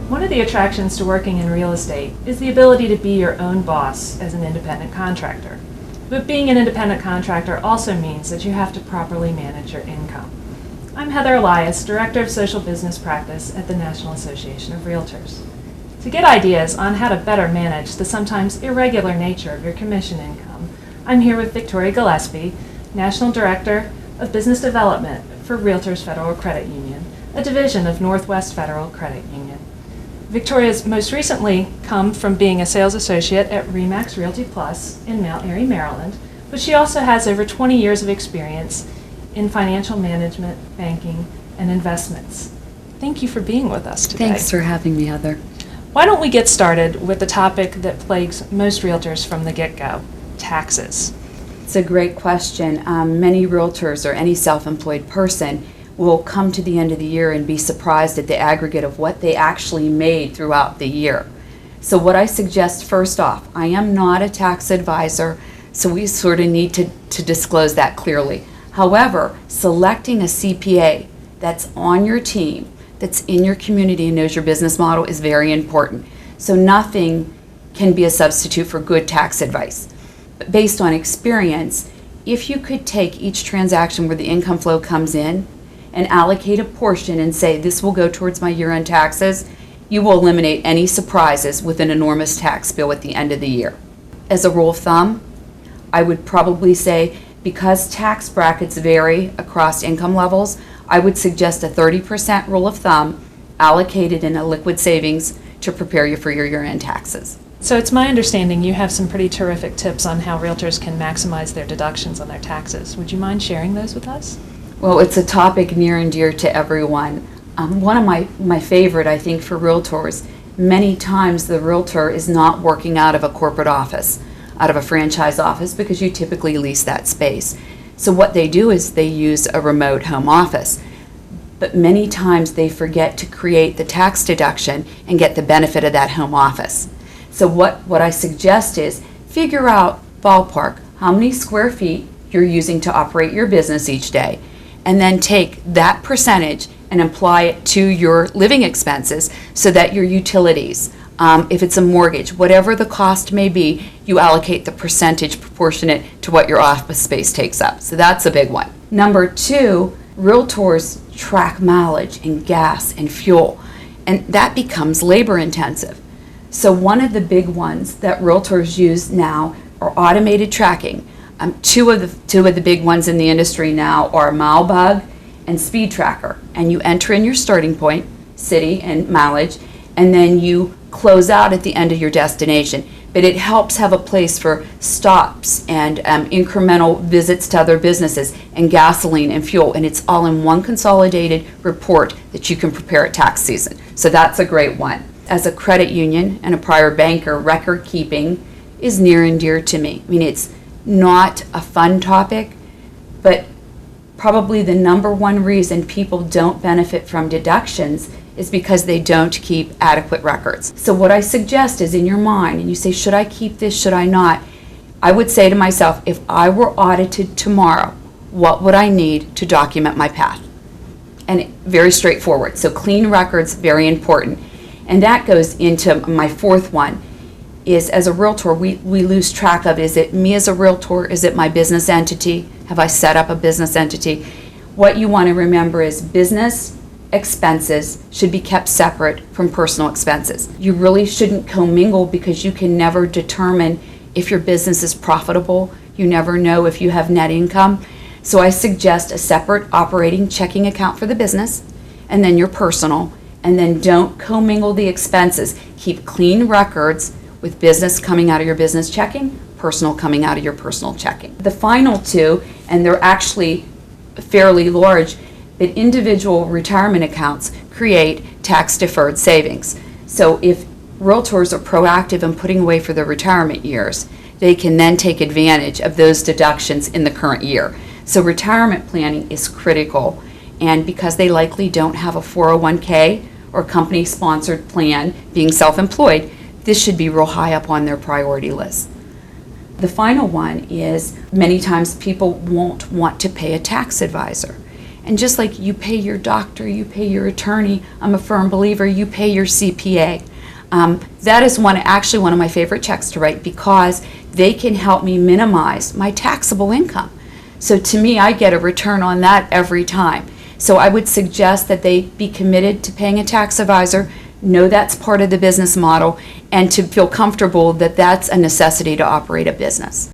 One of the attractions to working in real estate is the ability to be your own boss as an independent contractor. But being an independent contractor also means that you have to properly manage your income. I'm Heather Elias, Director of Social Business Practice at the National Association of Realtors. To get ideas on how to better manage the sometimes irregular nature of your commission income, I'm here with Victoria Gillespie, National Director of Business Development for Realtors Federal Credit Union, a division of Northwest Federal Credit Union. Victoria's most recently come from being a sales associate at RE/MAX Realty Plus in Mount Airy, Maryland, but she also has over 20 years of experience in financial management, banking, and investments. Thank you for being with us today. Thanks for having me, Heather. Why don't we get started with the topic that plagues most realtors from the get-go, taxes. It's a great question. Many realtors or any self-employed person will come to the end of the year and be surprised at the aggregate of what they actually made throughout the year. So what I suggest first off, I am not a tax advisor, so we sort of need to disclose that clearly. However, selecting a CPA that's on your team, that's in your community and knows your business model is very important. So nothing can be a substitute for good tax advice. But based on experience, if you could take each transaction where the income flow comes in and allocate a portion and say this will go towards my year-end taxes, you will eliminate any surprises with an enormous tax bill at the end of the year. As a rule of thumb, I would probably say because tax brackets vary across income levels, I would suggest a 30% rule of thumb allocated in a liquid savings to prepare you for your year-end taxes. So it's my understanding you have some pretty terrific tips on how realtors can maximize their deductions on their taxes. Would you mind sharing those with us? Well, it's a topic near and dear to everyone. One of my favorite, I think, for realtors, many times the realtor is not working out of a corporate office, out of a franchise office, because you typically lease that space. So what they do is they use a remote home office. But many times they forget to create the tax deduction and get the benefit of that home office. So what I suggest is figure out ballpark how many square feet you're using to operate your business each day, and then take that percentage and apply it to your living expenses so that your utilities, if it's a mortgage, whatever the cost may be, you allocate the percentage proportionate to what your office space takes up. So that's a big one. Number two, realtors track mileage and gas and fuel, and that becomes labor intensive. So one of the big ones that realtors use now are automated tracking. Two of the big ones in the industry now are MileBug and Speed Tracker, and you enter in your starting point, city and mileage, and then you close out at the end of your destination. But it helps have a place for stops and incremental visits to other businesses and gasoline and fuel, and it's all in one consolidated report that you can prepare at tax season. So that's a great one. As a credit union and a prior banker, record keeping is near and dear to me. I mean, it's not a fun topic, but probably the number one reason people don't benefit from deductions is because they don't keep adequate records. So what I suggest is in your mind, and you say, should I keep this, should I not? I would say to myself, if I were audited tomorrow, what would I need to document my path? And very straightforward. So clean records, very important. And that goes into my fourth one, is as a realtor, we lose track of, is it me as a realtor? Is it my business entity? Have I set up a business entity? What you want to remember is business expenses should be kept separate from personal expenses. You really shouldn't commingle because you can never determine if your business is profitable. You never know if you have net income. So I suggest a separate operating checking account for the business and then your personal, and then don't commingle the expenses. Keep clean records with business coming out of your business checking, personal coming out of your personal checking. The final two, and they're actually fairly large, but individual retirement accounts create tax-deferred savings. So if realtors are proactive in putting away for their retirement years, they can then take advantage of those deductions in the current year. So retirement planning is critical, and because they likely don't have a 401k or company-sponsored plan, being self-employed, this should be real high up on their priority list. The final one is many times people won't want to pay a tax advisor. And just like you pay your doctor, you pay your attorney, I'm a firm believer, you pay your CPA. That is actually one of my favorite checks to write, because they can help me minimize my taxable income. So to me, I get a return on that every time. So I would suggest that they be committed to paying a tax advisor, know that's part of the business model, and to feel comfortable that that's a necessity to operate a business.